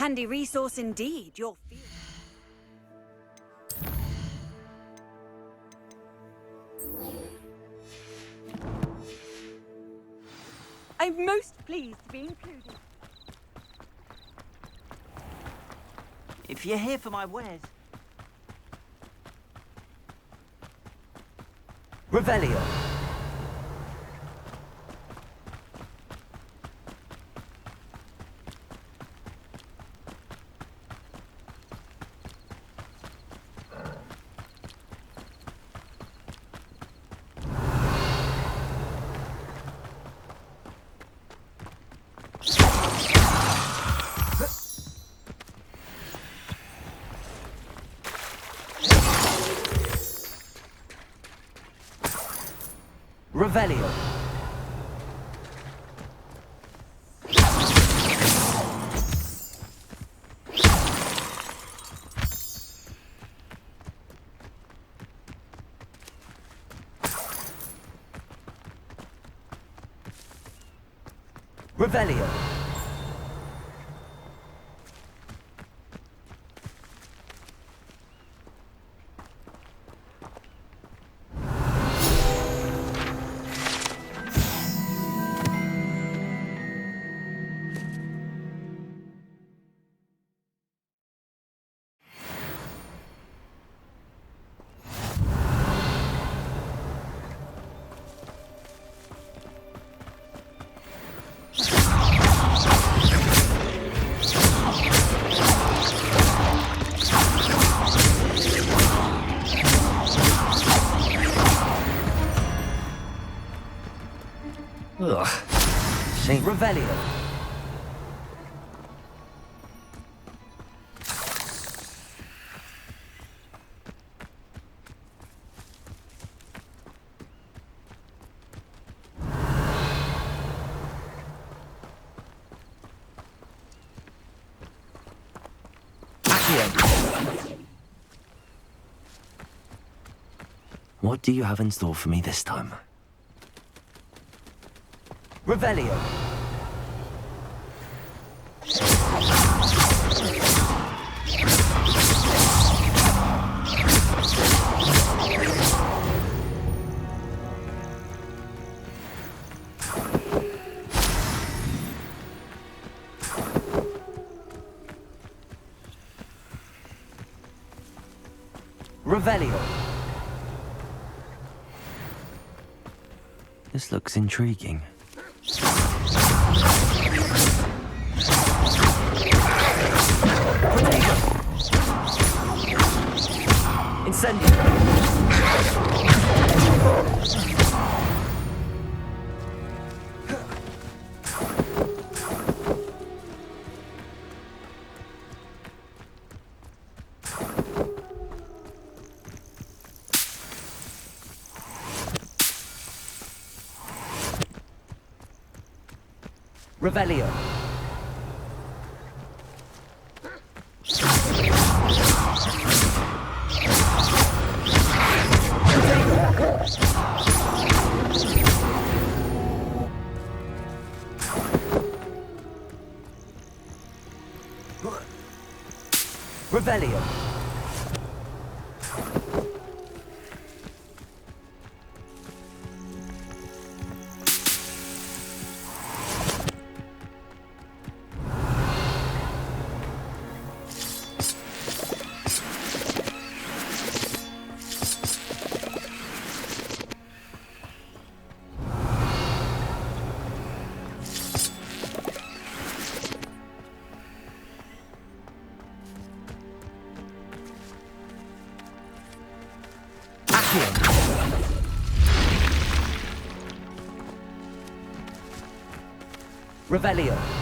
Handy resource indeed, your field. I'm most pleased to be included. If you're here for my wares... Revelio. Revelio. Revelio. Ugh. Saint Revelio. What do you have in store for me this time? Revelio. Revelio. This looks intriguing. Incendio. Revelio. Revelio. Revelio.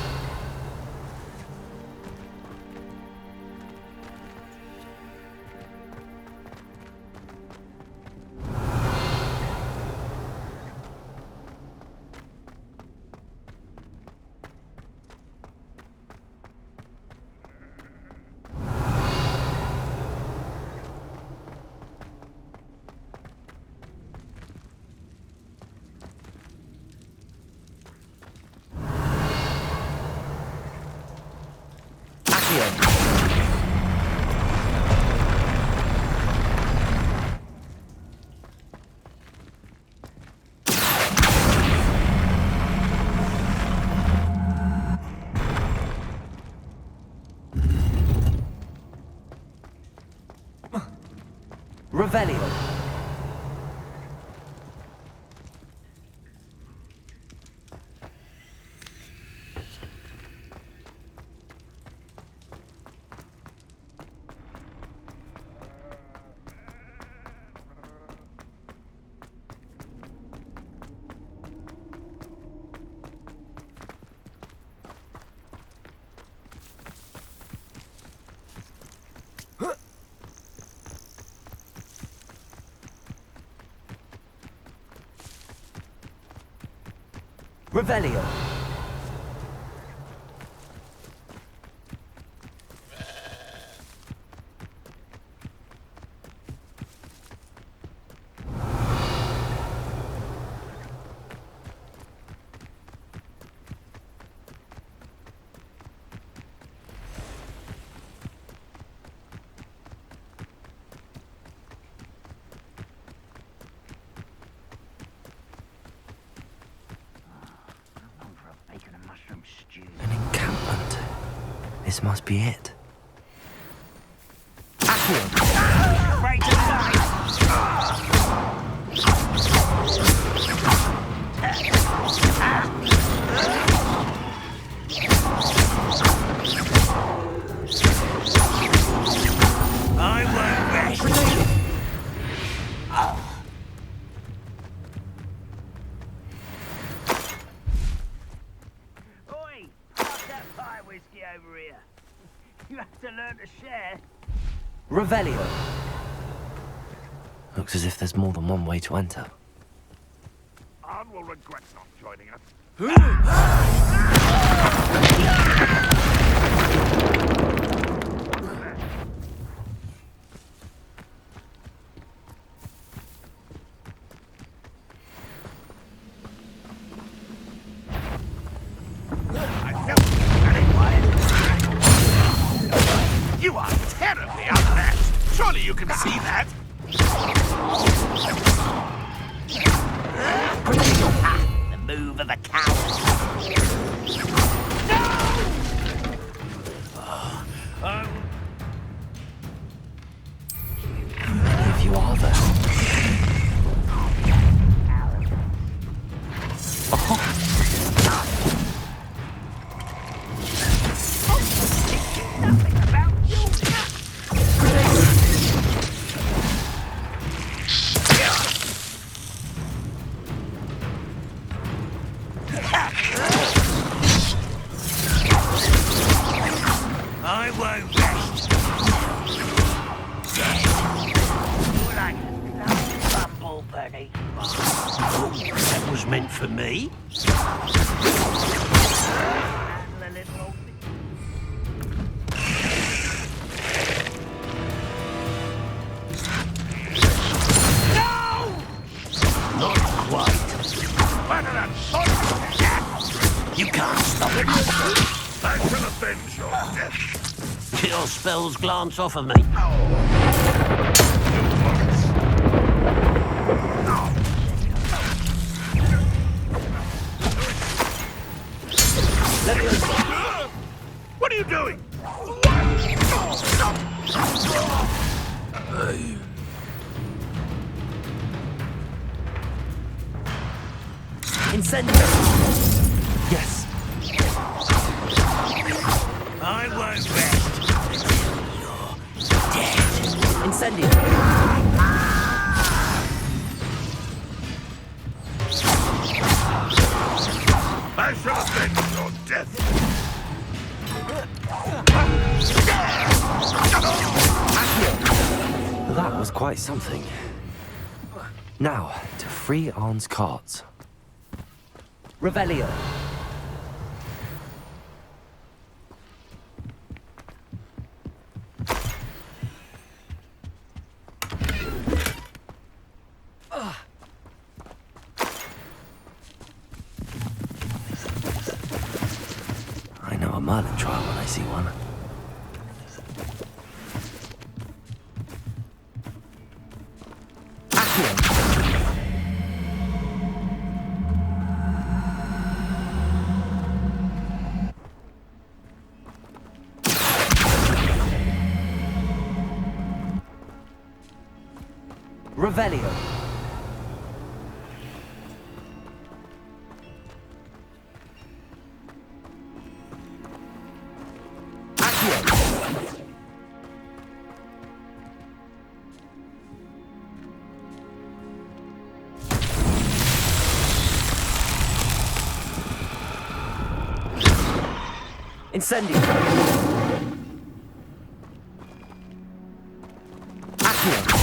Revelio. Revelio. An encampment. This must be it. Afraid to I won't rest. Oi! Pass that pie whiskey over here. You have to learn to share. Revelio. Looks as if there's more than one way to enter. Anne will regret not joining us. You are terribly outmatched. Surely you can see that. The move of a coward. How many of you are there? I won't rest. You're like a bumblebee. That was meant for me. And the little old No! Not quite. Better than son. You can't stop it. I shall avenge your death. Your spells glance off of me. What are you doing? Incendio. Yes. I won't rest. You're dead. Incendio. I shall avenge your death. That was quite something. Now, to free Arne's cards. Revelio. I know a Merlin trial when I see one. Revelio. Accio. Incendio. Accio.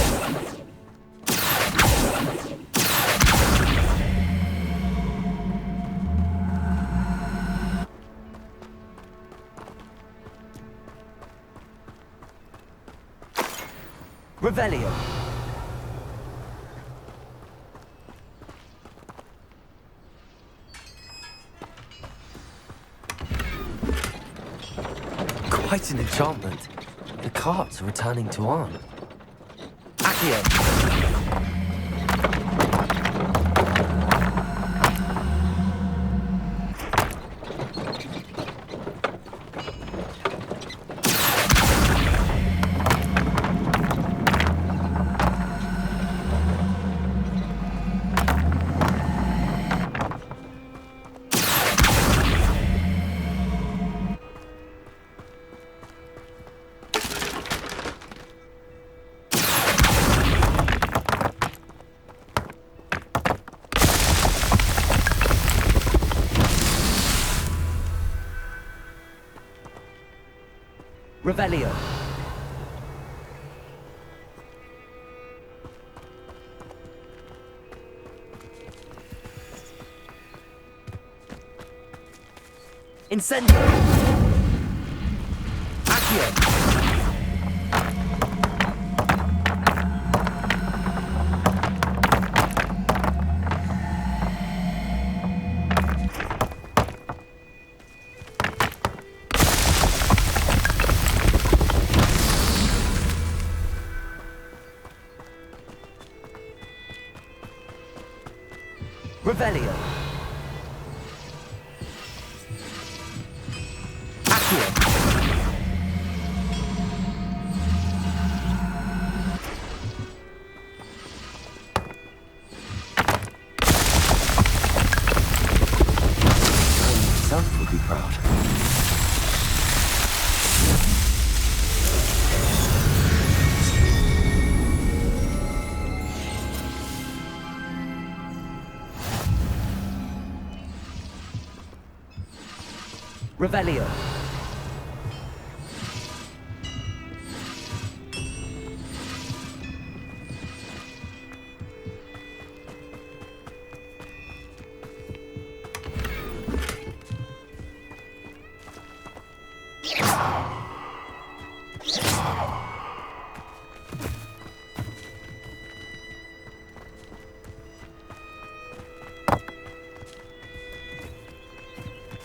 Revelio. Quite an enchantment. The carts are returning to Arn. Accio. Revelio. Incendio. Accio. Revelio. Accio. One himself would be proud. Revelio.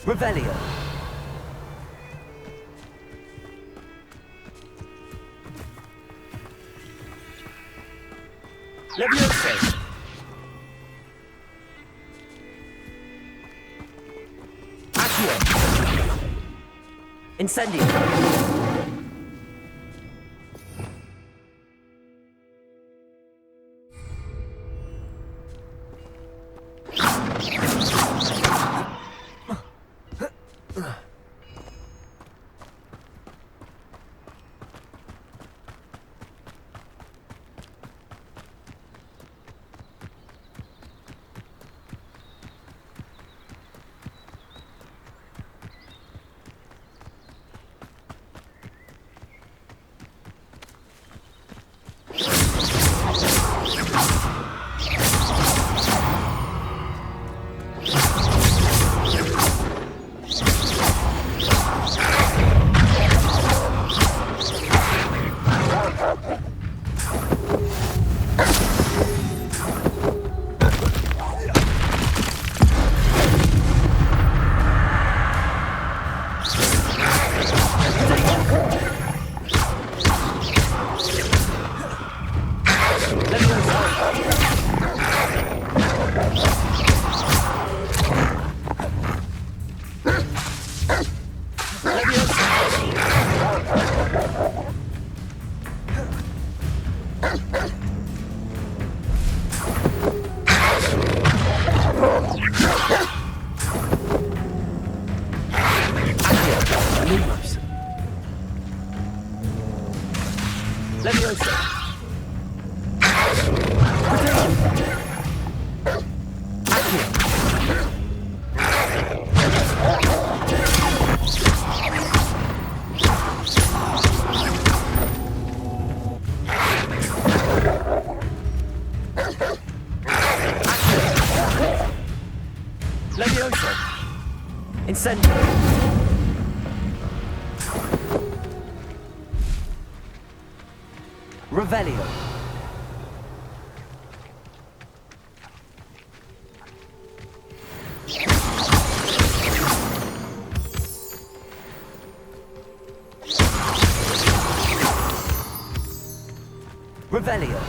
Revelio. Leviosa. Accio. Incendio. Levioso! Incendio! Revelio! Revelio!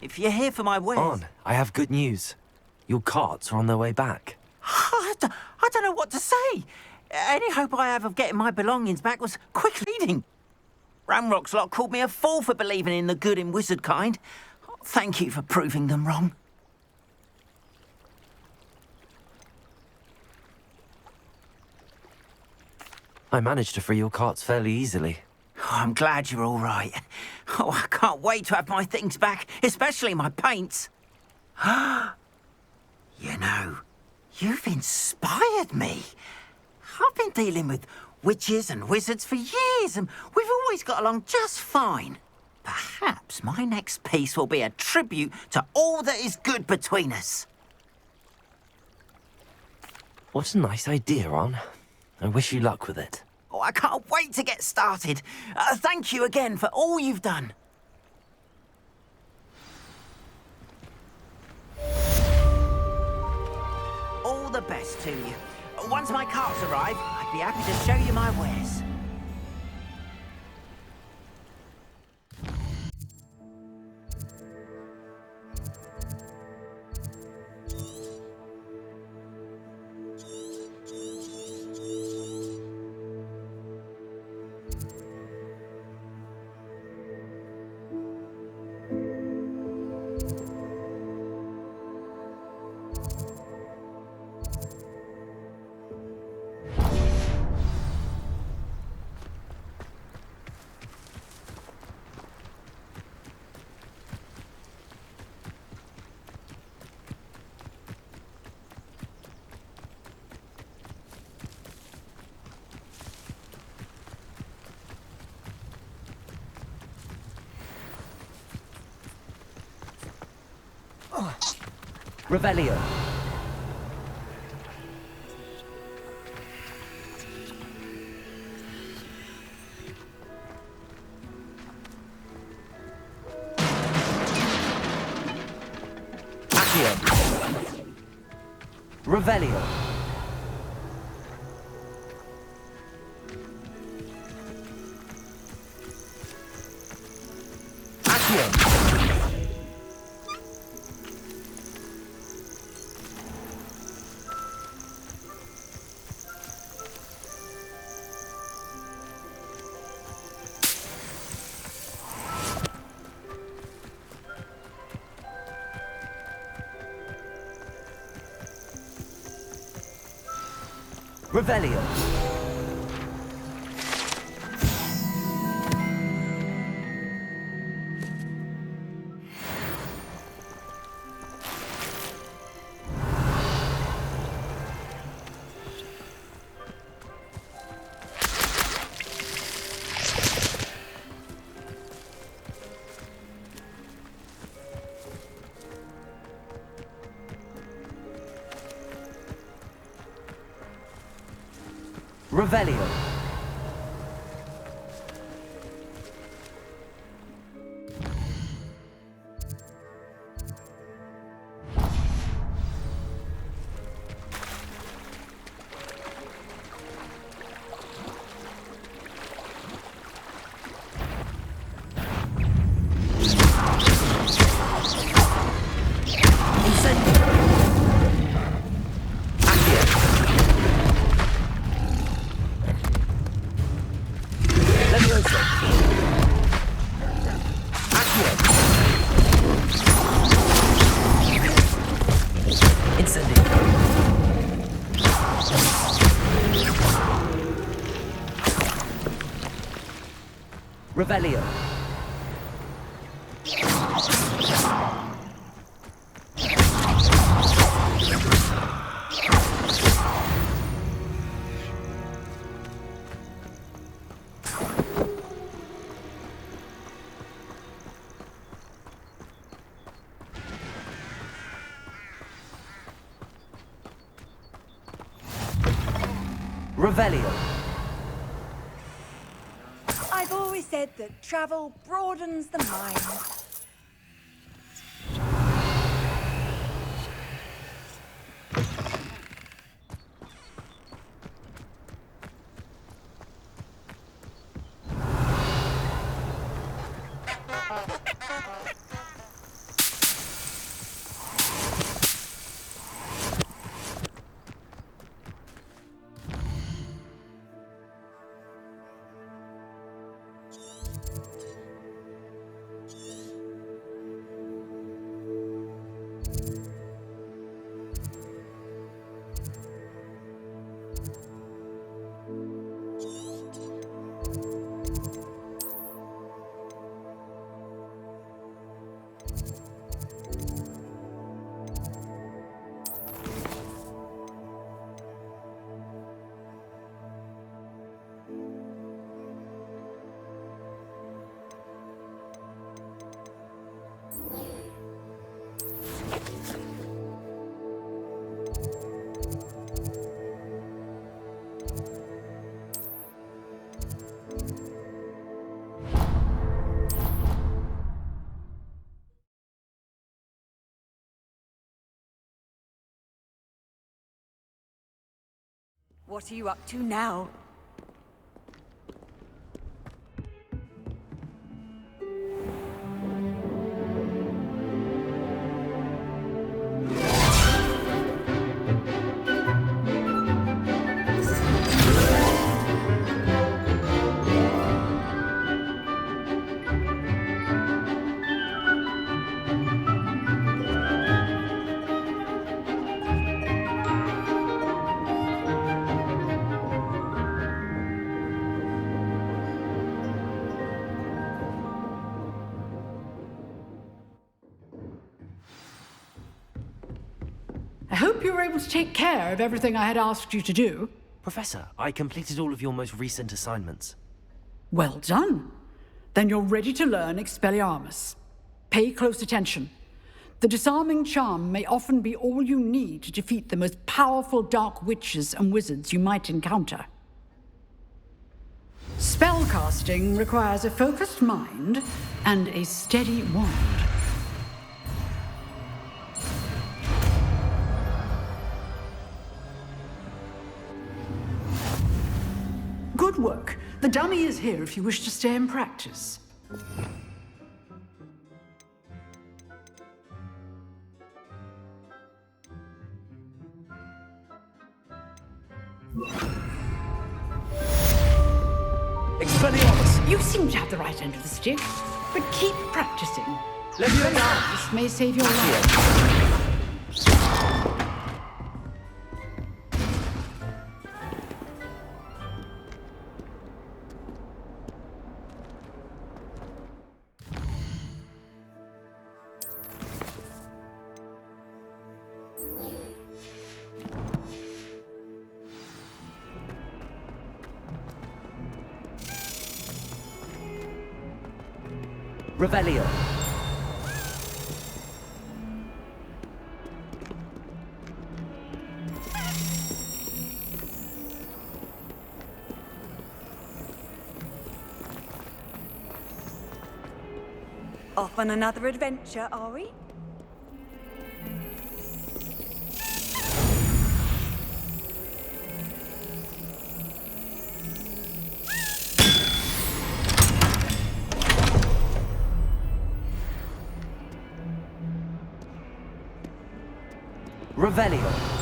If you're here for my wares... On, I have good news. Your carts are on their way back. I don't know what to say. Any hope I have of getting my belongings back was quick leading. Ramrock's lot called me a fool for believing in the good in wizard kind. Thank you for proving them wrong. I managed to free your carts fairly easily. Oh, I'm glad you're all right. Oh, I can't wait to have my things back, especially my paints. You know, you've inspired me. I've been dealing with witches and wizards for years, and we've always got along just fine. Perhaps my next piece will be a tribute to all that is good between us. What a nice idea, Ron. I wish you luck with it. Oh, I can't wait to get started. Thank you again for all you've done. All the best to you. Once my carts arrive, I'd be happy to show you my wares. Revelio. Accio. Revelio. Accio. Revelio. Revelio. Revelio. Revelio. I've always said that travel broadens the mind. What are you up to now? I hope you were able to take care of everything I had asked you to do. Professor, I completed all of your most recent assignments. Well done. Then you're ready to learn Expelliarmus. Pay close attention. The disarming charm may often be all you need to defeat the most powerful dark witches and wizards you might encounter. Spellcasting requires a focused mind and a steady wand. Good work. The dummy is here if you wish to stay and practice. Expelliarmus! You seem to have the right end of the stick, but keep practicing. This may save your life. Revelio. Off on another adventure, are we? Revelio.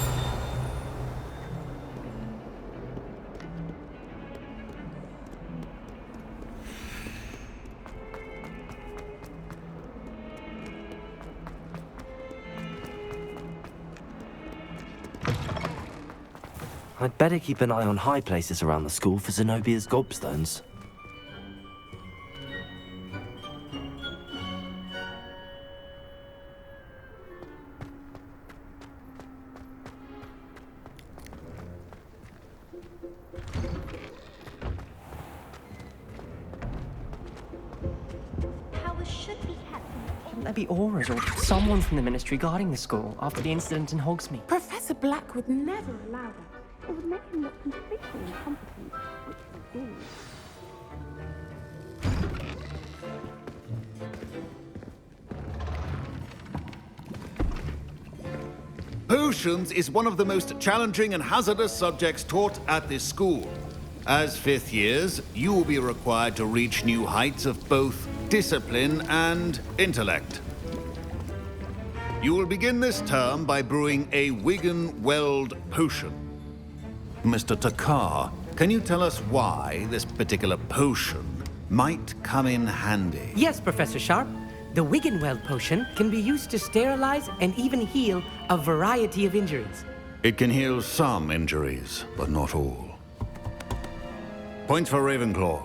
I'd better keep an eye on high places around the school for Zenobia's gobstones. Powers should be kept. Shouldn't there be auras or someone from the Ministry guarding the school after the incident in Hogsmeade? Professor Black would never allow that. It would make him look completely incompetent, which he did. Potions is one of the most challenging and hazardous subjects taught at this school. As fifth years, you will be required to reach new heights of both discipline and intellect. You will begin this term by brewing a Wigan-Weld potion. Mr. Takar, can you tell us why this particular potion might come in handy? Yes, Professor Sharp. The Wiggenweld potion can be used to sterilize and even heal a variety of injuries. It can heal some injuries, but not all. Points for Ravenclaw.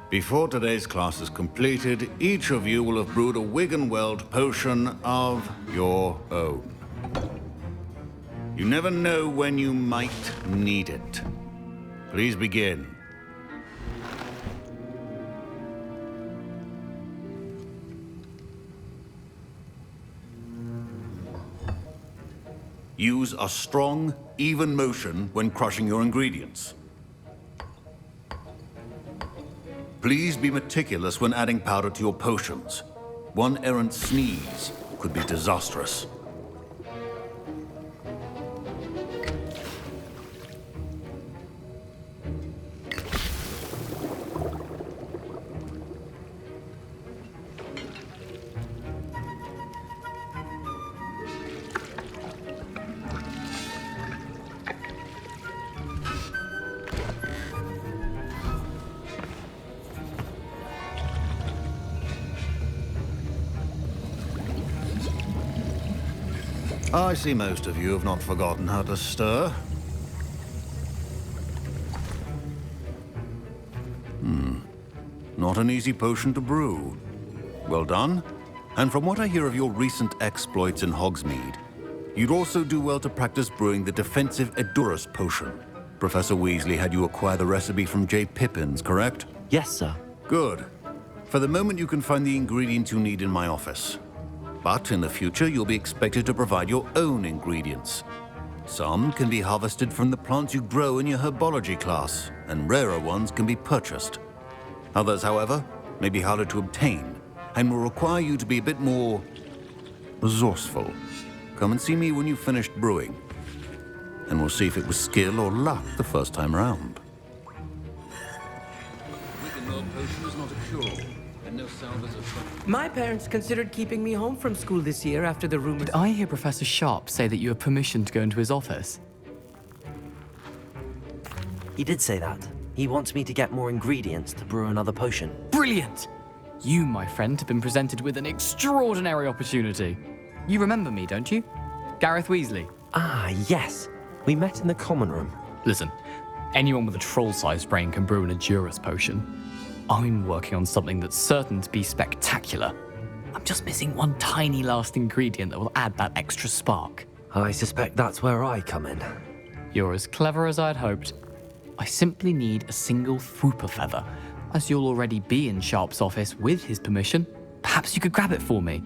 Before today's class is completed, each of you will have brewed a Wiggenweld potion of your own. You never know when you might need it. Please begin. Use a strong, even motion when crushing your ingredients. Please be meticulous when adding powder to your potions. One errant sneeze could be disastrous. I see most of you have not forgotten how to stir. Not an easy potion to brew. Well done. And from what I hear of your recent exploits in Hogsmeade, you'd also do well to practice brewing the defensive Edurus potion. Professor Weasley had you acquire the recipe from J. Pippin's, correct? Yes, sir. Good. For the moment, you can find the ingredients you need in my office. But in the future, you'll be expected to provide your own ingredients. Some can be harvested from the plants you grow in your herbology class, and rarer ones can be purchased. Others, however, may be harder to obtain, and will require you to be a bit more resourceful. Come and see me when you've finished brewing, and we'll see if it was skill or luck the first time round. My parents considered keeping me home from school this year after the rumors. Did I hear Professor Sharp say that you have permission to go into his office? He did say that. He wants me to get more ingredients to brew another potion. Brilliant! You, my friend, have been presented with an extraordinary opportunity. You remember me, don't you? Gareth Weasley. Ah, yes. We met in the common room. Listen, anyone with a troll-sized brain can brew an Edurus potion. I'm working on something that's certain to be spectacular. I'm just missing one tiny last ingredient that will add that extra spark. I suspect that's where I come in. You're as clever as I'd hoped. I simply need a single Fwooper feather. As you'll already be in Sharp's office with his permission, perhaps you could grab it for me.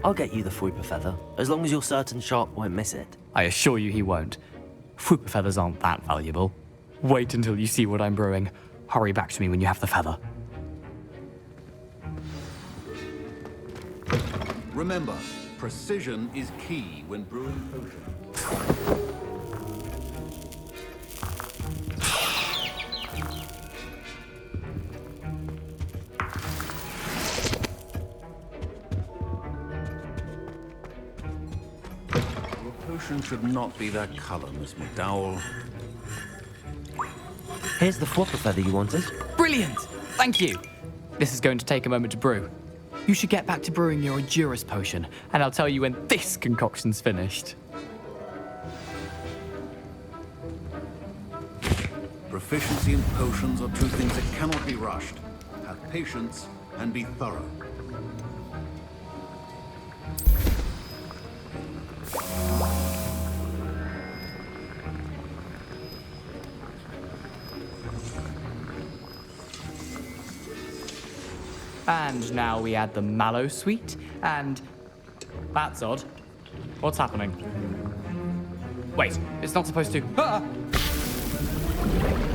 I'll get you the Fwooper feather, as long as you're certain Sharp won't miss it. I assure you he won't. Fwooper feathers aren't that valuable. Wait until you see what I'm brewing. Hurry back to me when you have the feather. Remember, precision is key when brewing potions. Your potion should not be that color, Miss McDowell. Here's the flopper feather you wanted. Brilliant! Thank you! This is going to take a moment to brew. You should get back to brewing your Endurus potion, and I'll tell you when this concoction's finished. Proficiency in potions are two things that cannot be rushed. Have patience and be thorough. And now we add the mallow sweet, and... That's odd. What's happening? Wait, it's not supposed to... Ah!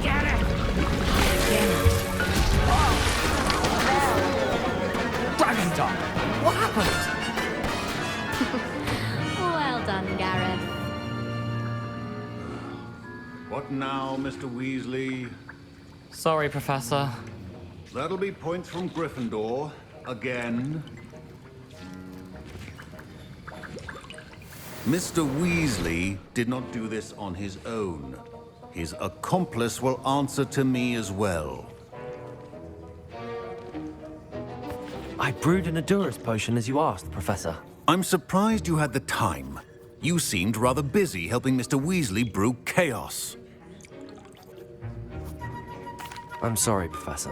Get it! Dragon Dog! What happened? Well done, Gareth. What now, Mr. Weasley? Sorry, Professor. That'll be points from Gryffindor. Again. Mr. Weasley did not do this on his own. His accomplice will answer to me as well. I brewed an Endurus potion as you asked, Professor. I'm surprised you had the time. You seemed rather busy helping Mr. Weasley brew chaos. I'm sorry, Professor.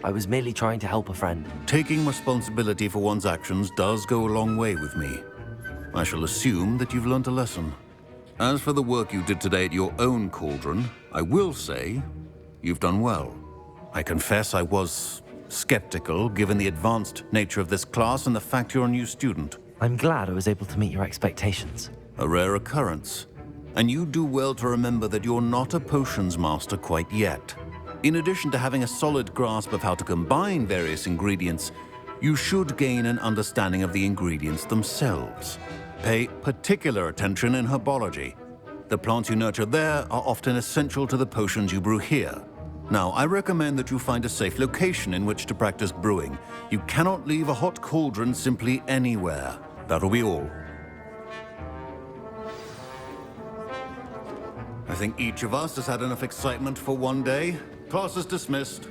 I was merely trying to help a friend. Taking responsibility for one's actions does go a long way with me. I shall assume that you've learnt a lesson. As for the work you did today at your own cauldron, I will say you've done well. I confess I was skeptical, given the advanced nature of this class and the fact you're a new student. I'm glad I was able to meet your expectations. A rare occurrence. And you do well to remember that you're not a potions master quite yet. In addition to having a solid grasp of how to combine various ingredients, you should gain an understanding of the ingredients themselves. Pay particular attention in herbology. The plants you nurture there are often essential to the potions you brew here. Now, I recommend that you find a safe location in which to practice brewing. You cannot leave a hot cauldron simply anywhere. That'll be all. I think each of us has had enough excitement for one day. Class is dismissed.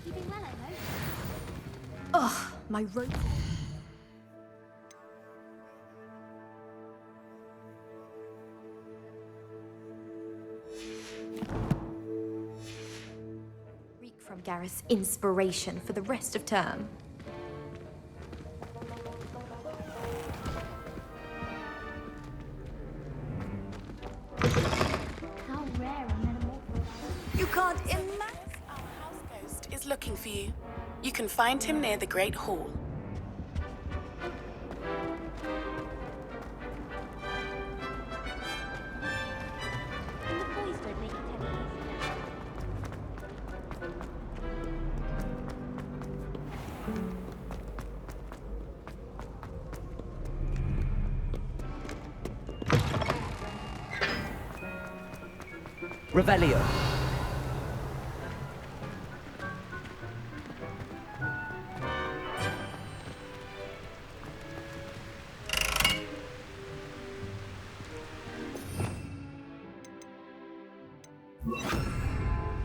Keeping well, I hope. Ugh, my rope. Reek from Gareth's inspiration for the rest of term. How rare a metamorphosis. You can't imagine. Our house ghost is looking for you. You can find him near the Great Hall. And the boys don't make it any easier. Revelio.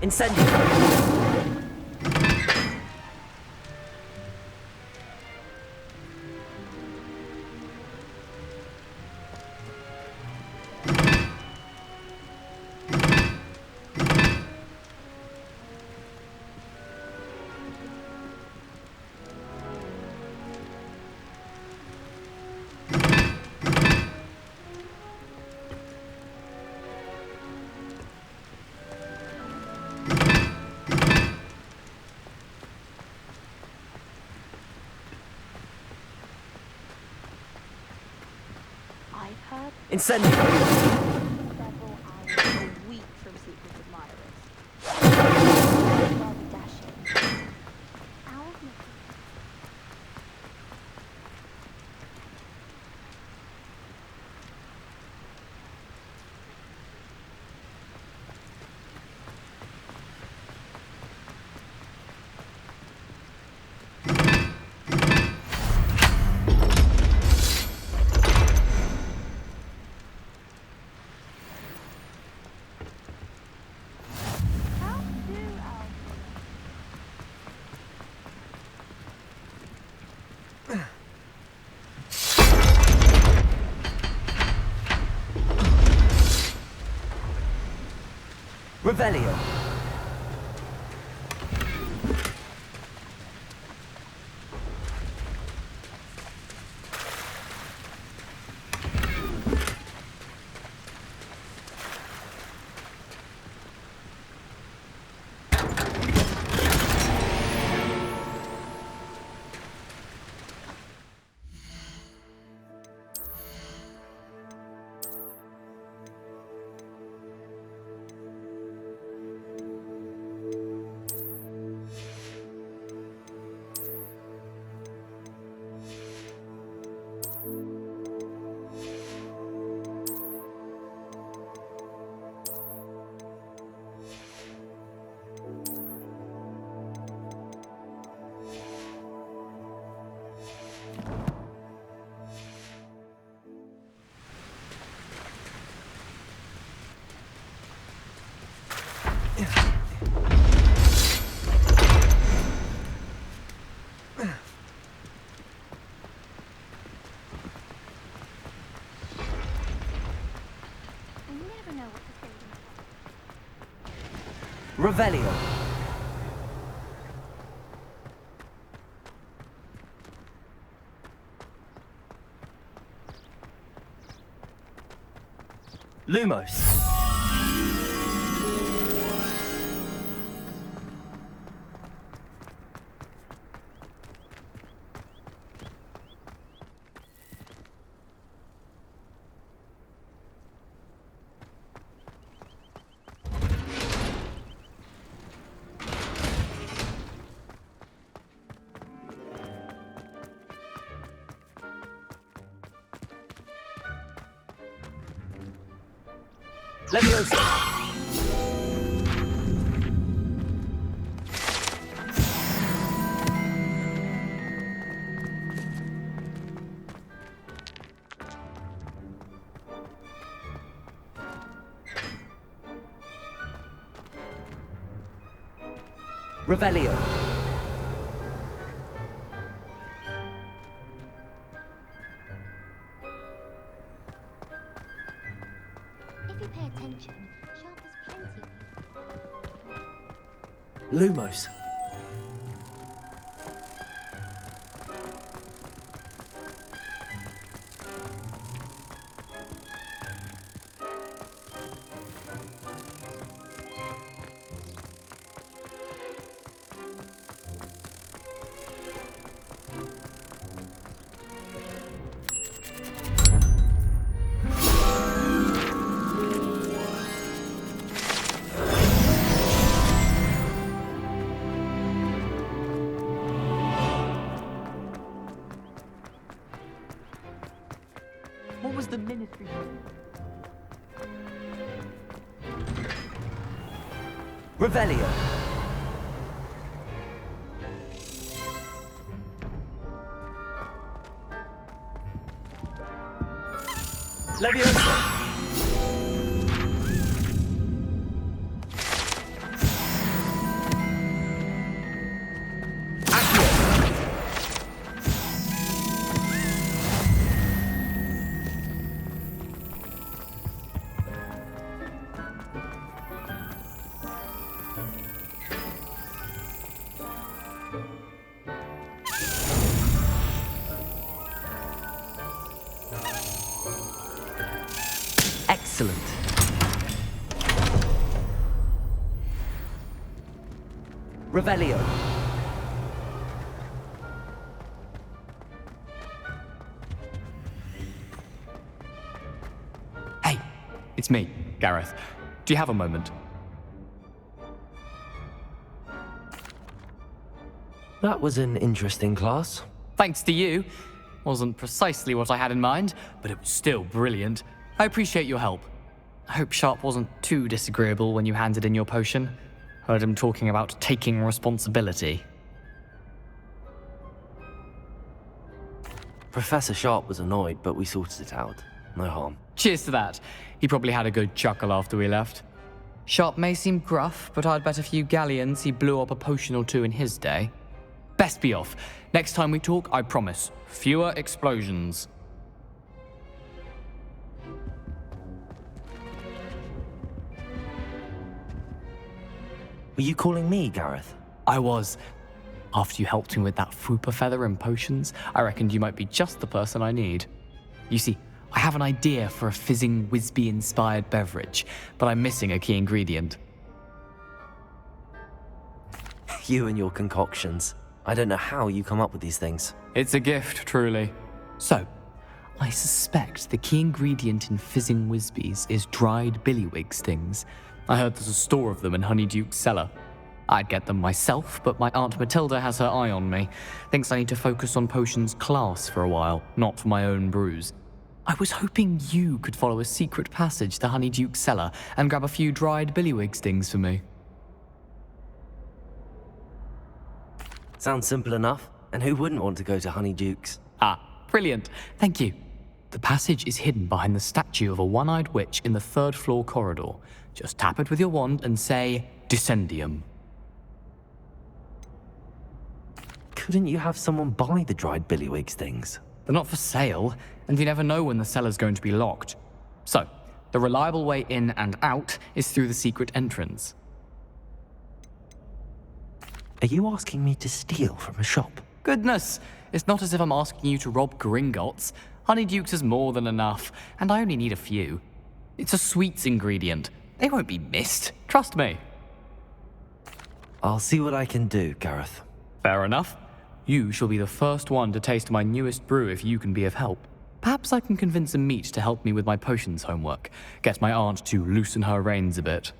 Incendio. I've heard Incendio. several hours a week from secret admirers. Rather dashing. Revelio. Revelio. Lumos. Leviosa. Revelio. If you pay attention, Sharp has plenty of Lumos. What was the ministry? Revelio. Leviosa. Excellent. Revelio. Hey, it's me, Gareth. Do you have a moment? That was an interesting class. Thanks to you. Wasn't precisely what I had in mind, but it was still brilliant. I appreciate your help. I hope Sharp wasn't too disagreeable when you handed in your potion. Heard him talking about taking responsibility. Professor Sharp was annoyed, but we sorted it out. No harm. Cheers to that. He probably had a good chuckle after we left. Sharp may seem gruff, but I'd bet a few galleons he blew up a potion or two in his day. Best be off. Next time we talk, I promise, fewer explosions. Were you calling me, Gareth? I was. After you helped me with that Fupa feather and potions, I reckoned you might be just the person I need. You see, I have an idea for a fizzing Wisby-inspired beverage, but I'm missing a key ingredient. You and your concoctions. I don't know how you come up with these things. It's a gift, truly. So, I suspect the key ingredient in fizzing Wisbies is dried billywig stings. I heard there's a store of them in Honeyduke's cellar. I'd get them myself, but my Aunt Matilda has her eye on me. Thinks I need to focus on potions class for a while, not for my own brews. I was hoping you could follow a secret passage to Honeyduke's cellar and grab a few dried billywig stings for me. Sounds simple enough. And who wouldn't want to go to Honeyduke's? Ah, brilliant. Thank you. The passage is hidden behind the statue of a one-eyed witch in the third-floor corridor. Just tap it with your wand and say, Descendium. Couldn't you have someone buy the dried billywig stings? They're not for sale, and you never know when the cellar's going to be locked. So, the reliable way in and out is through the secret entrance. Are you asking me to steal from a shop? Goodness, it's not as if I'm asking you to rob Gringotts. Honeyduke's is more than enough, and I only need a few. It's a sweets ingredient. They won't be missed, trust me. I'll see what I can do, Gareth. Fair enough. You shall be the first one to taste my newest brew if you can be of help. Perhaps I can convince a meat to help me with my potions homework. Get my aunt to loosen her reins a bit.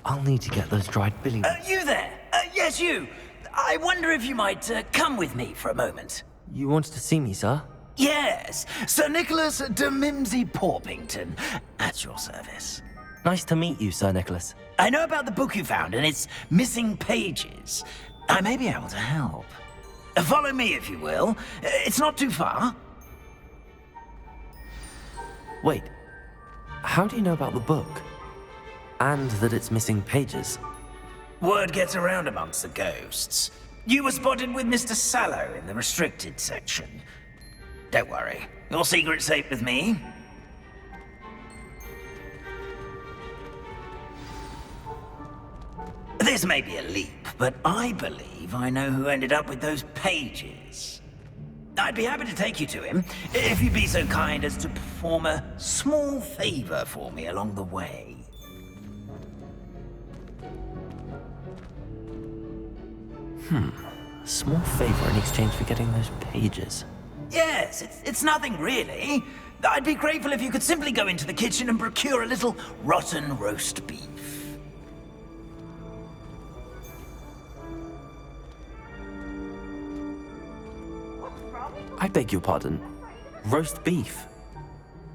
I'll need to get those dried billy... You there? Yes, you. I wonder if you might come with me for a moment. You wanted to see me, sir? Yes, Sir Nicholas de Mimsy Porpington, at your service. Nice to meet you, Sir Nicholas. I know about the book you found and its missing pages. I may be able to help. Follow me, if you will. It's not too far. Wait, how do you know about the book? And that it's missing pages? Word gets around amongst the ghosts. You were spotted with Mr. Sallow in the restricted section. Don't worry, your secret's safe with me. This may be a leap, but I believe I know who ended up with those pages. I'd be happy to take you to him, if you'd be so kind as to perform a small favor for me along the way. A small favor in exchange for getting those pages. Yes, it's nothing really. I'd be grateful if you could simply go into the kitchen and procure a little rotten roast beef. I beg your pardon. Roast beef.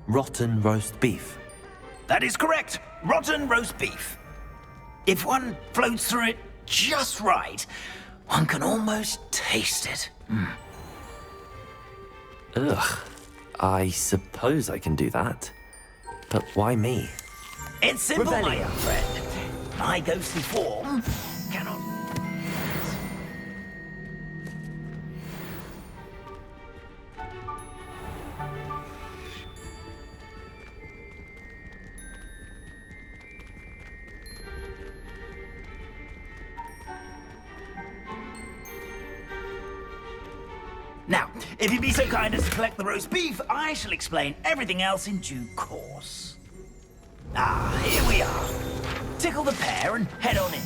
Rotten roast beef. That is correct. Rotten roast beef. If one floats through it just right, one can almost taste it. Ugh. I suppose I can do that. But why me? It's simple, my Rebellion. young friend. My ghostly form cannot... Now, if you'd be so kind as to collect the roast beef, I shall explain everything else in due course. Ah, here we are. Tickle the pear and head on in.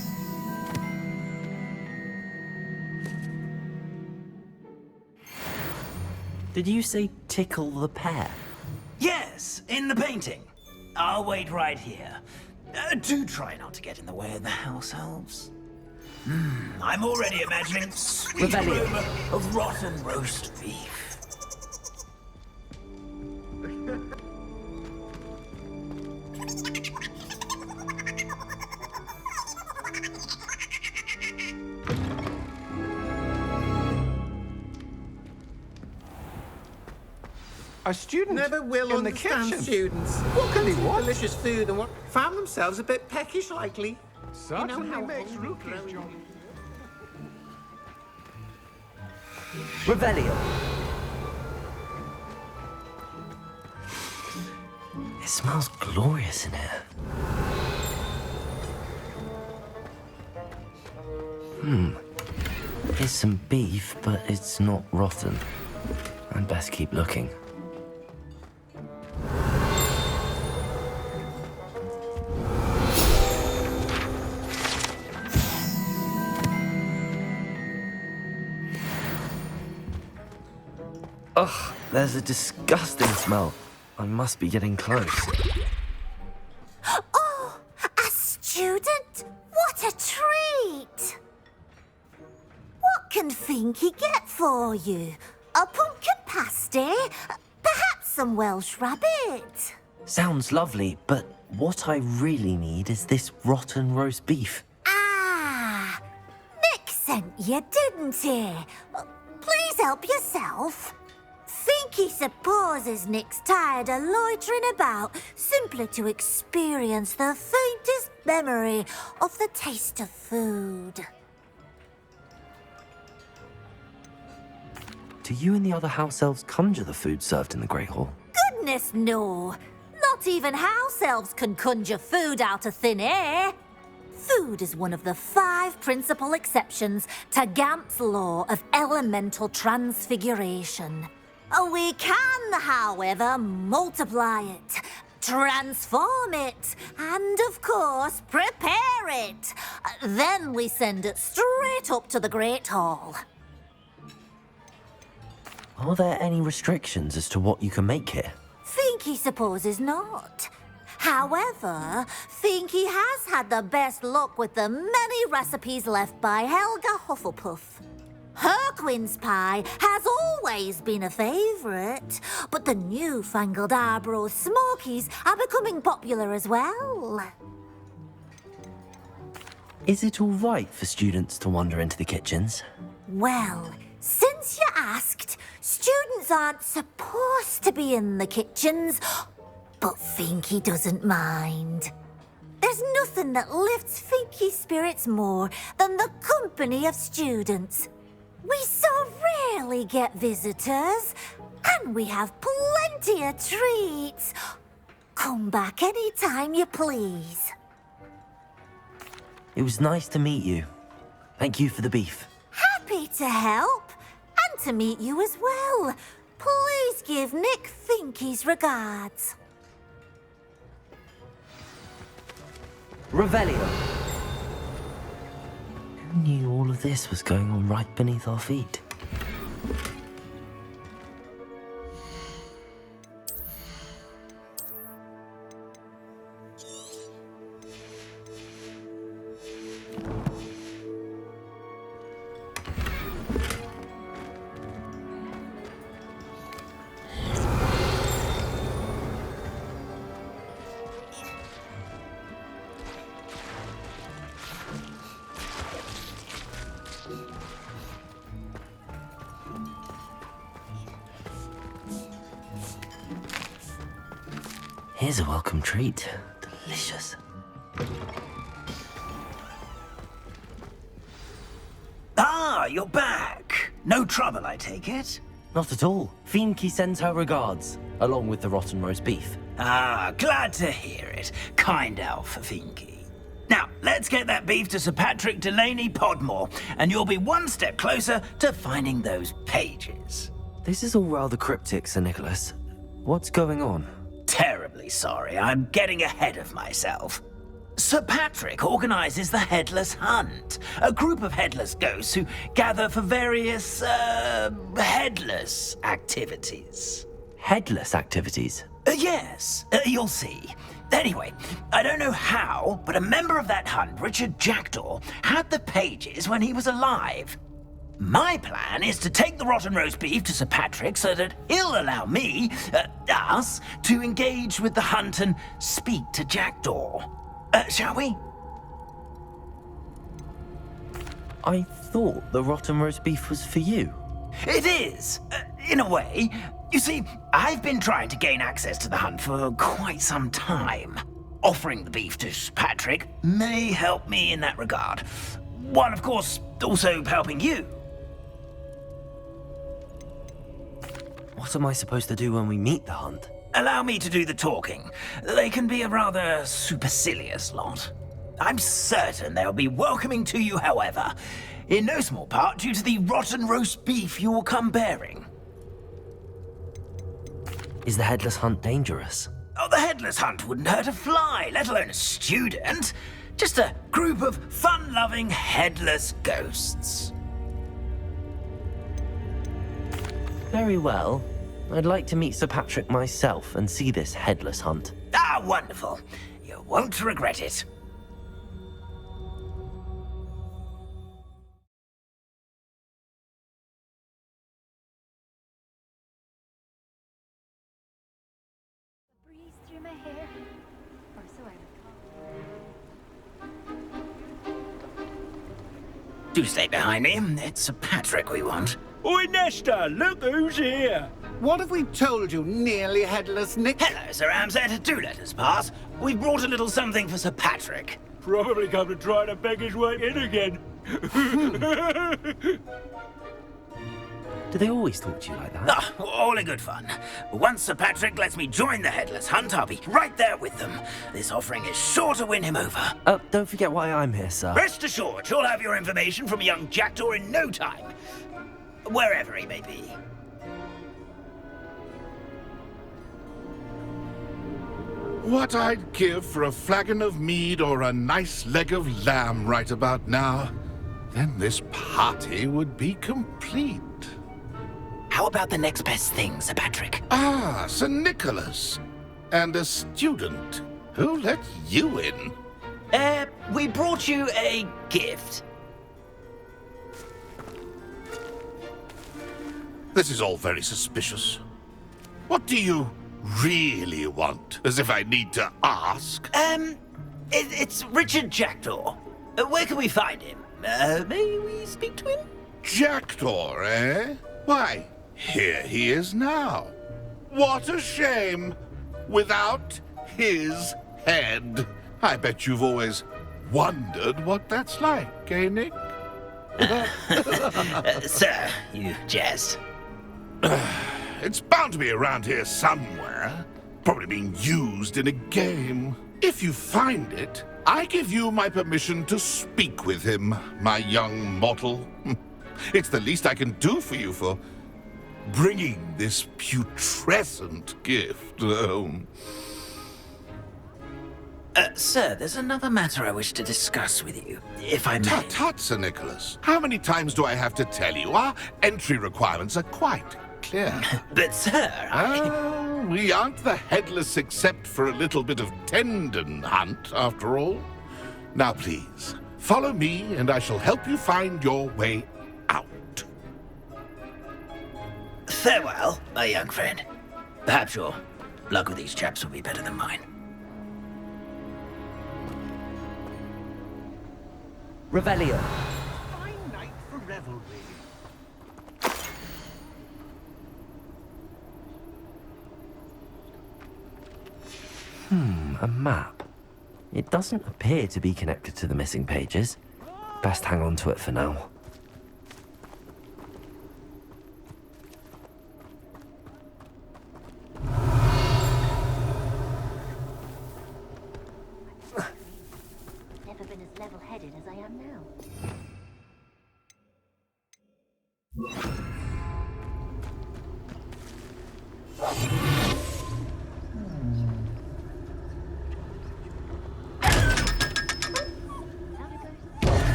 Did you say tickle the pear? Yes, in the painting. I'll wait right here. Do try not to get in the way of the house elves. I'm already imagining sweet aroma of rotten roast beef. A student Never will in the understand kitchen. students. What can they want? Delicious food and what found themselves a bit peckish likely. Certainly how makes hungry rookies growing- jolly. Revelio. It smells glorious in here. Here's some beef, but it's not rotten. I'd best keep looking. Ugh, there's a disgusting smell. I must be getting close. Oh, a student? What a treat! What can Finky get for you? A pumpkin pasty? Perhaps some Welsh rabbit? Sounds lovely, but what I really need is this rotten roast beef. Ah, Nick sent you, didn't he? Please help yourself. Finky supposes Nick's tired of loitering about simply to experience the faintest memory of the taste of food. Do you and the other house elves conjure the food served in the Great Hall? Goodness, no. Not even house elves can conjure food out of thin air. Food is one of the 5 principal exceptions to Gamp's law of elemental transfiguration. We can, however, multiply it, transform it, and, of course, prepare it. Then we send it straight up to the Great Hall. Are there any restrictions as to what you can make here? Finky supposes not. However, Finky has had the best luck with the many recipes left by Helga Hufflepuff. Her quince pie has always been a favourite, but the newfangled Arbroath Smokies are becoming popular as well. Is it all right for students to wander into the kitchens? Well, since you asked, students aren't supposed to be in the kitchens, but Finky doesn't mind. There's nothing that lifts Finky's spirits more than the company of students. We so rarely get visitors, and we have plenty of treats. Come back any time you please. It was nice to meet you. Thank you for the beef. Happy to help, and to meet you as well. Please give Nick Finky's regards. Revelio. Who knew all of this was going on right beneath our feet? Here's a welcome treat. Delicious. Ah, you're back. No trouble, I take it? Not at all. Finky sends her regards, along with the rotten roast beef. Ah, glad to hear it. Kind elf, Finky. Now, let's get that beef to Sir Patrick Delaney Podmore, and you'll be one step closer to finding those pages. This is all rather cryptic, Sir Nicholas. What's going on? Terribly sorry, I'm getting ahead of myself. Sir Patrick organises the Headless Hunt, a group of headless ghosts who gather for various, headless activities. Headless activities? Yes, you'll see. Anyway, I don't know how, but a member of that hunt, Richard Jackdaw, had the pages when he was alive. My plan is to take the rotten roast beef to Sir Patrick so that he'll allow me, us, to engage with the hunt and speak to Jackdaw. Shall we? I thought the rotten roast beef was for you. It is, in a way. You see, I've been trying to gain access to the hunt for quite some time. Offering the beef to Sir Patrick may help me in that regard. While, of course, also helping you. What am I supposed to do when we meet the hunt? allow me to do the talking. They can be a rather supercilious lot. I'm certain they'll be welcoming to you, however, in no small part due to the rotten roast beef you will come bearing. Is the headless hunt dangerous? Oh, the headless hunt wouldn't hurt a fly, let alone a student. Just a group of fun-loving headless ghosts. Very well. I'd like to meet Sir Patrick myself and see this headless hunt. Ah, wonderful. You won't regret it. Breeze through my hair. Or so I recall. Do stay behind me. It's Sir Patrick we want. Oi, Nesta, look who's here. What have we told you, nearly headless Nick? Hello, Sir Ramsay. Do let us pass. We've brought a little something for Sir Patrick. Probably come to try to beg his way in again. Do they always talk to you like that? Ah, all in good fun. Once Sir Patrick lets me join the headless hunt, I'll be right there with them. This offering is sure to win him over. Don't forget why I'm here, sir. Rest assured, you'll have your information from a young jackdaw in no time. Wherever he may be. What I'd give for a flagon of mead or a nice leg of lamb right about now. Then this party would be complete. How about the next best thing, Sir Patrick? Ah, Sir Nicholas. And a student. Who let you in? We brought you a gift. This is all very suspicious. What do you really want? As if I need to ask. It's Richard Jackdaw. Where can we find him? May we speak to him? Jackdaw, eh? Why, here he is now. What a shame. Without his head. I bet you've always wondered what that's like, eh, Nick? Sir, you jest. It's bound to be around here somewhere. Probably being used in a game. If you find it, I give you my permission to speak with him, my young mortal. It's the least I can do for you for bringing this putrescent gift home. Sir, there's another matter I wish to discuss with you, if I may. Tut, Sir Nicholas. How many times do I have to tell you? Our entry requirements are quite clear. But, sir, we aren't the headless except for a little bit of tendon hunt, after all. Now, please, follow me, and I shall help you find your way out. Farewell, my young friend. Perhaps your luck with these chaps will be better than mine. Revelio. Fine night for revelry. A map. It doesn't appear to be connected to the missing pages. Best hang on to it for now. Never been as level-headed as I am now.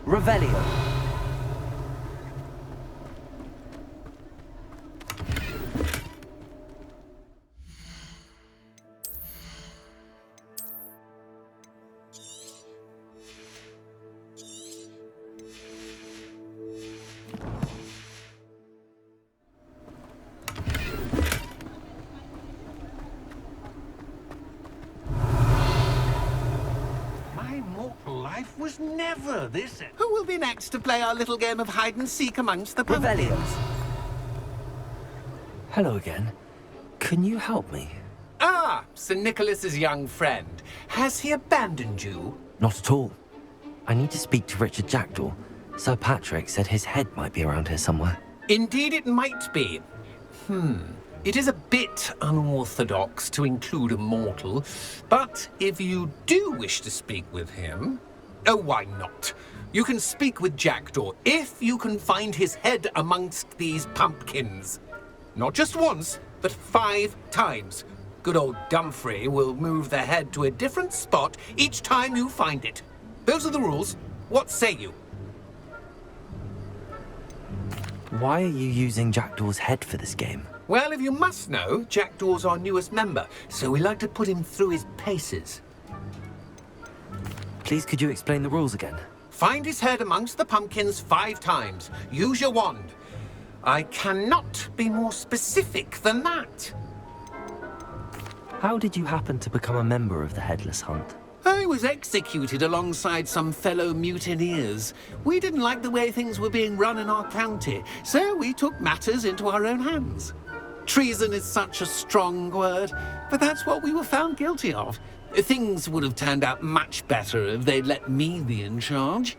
Revelio. My mortal life was never this. Who will be next to play our little game of hide and seek amongst the Revelio. Hello again. Can you help me? Ah, Sir Nicholas's young friend. Has he abandoned you? Not at all. I need to speak to Richard Jackdaw. Sir Patrick said his head might be around here somewhere. Indeed it might be. It is a bit unorthodox to include a mortal, but if you do wish to speak with him... Oh, why not? You can speak with Jackdaw if you can find his head amongst these pumpkins. Not just once, but 5 times. Good old Dumfrey will move the head to a different spot each time you find it. Those are the rules. What say you? Why are you using Jackdaw's head for this game? Well, if you must know, Jackdaw's our newest member, so we like to put him through his paces. Please, could you explain the rules again? Find his head amongst the pumpkins 5 times. Use your wand. I cannot be more specific than that. How did you happen to become a member of the Headless Hunt? I was executed alongside some fellow mutineers. We didn't like the way things were being run in our county, so we took matters into our own hands. Treason is such a strong word, but that's what we were found guilty of. Things would have turned out much better if they'd let me be in charge.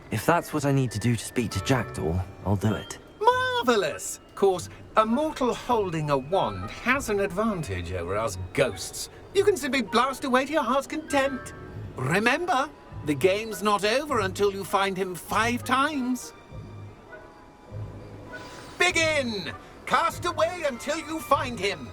If that's what I need to do to speak to Jackdaw, I'll do it. Marvellous! Of course, a mortal holding a wand has an advantage over us ghosts. You can simply blast away to your heart's content. Remember, the game's not over until you find him 5 times. Begin! Cast away until you find him.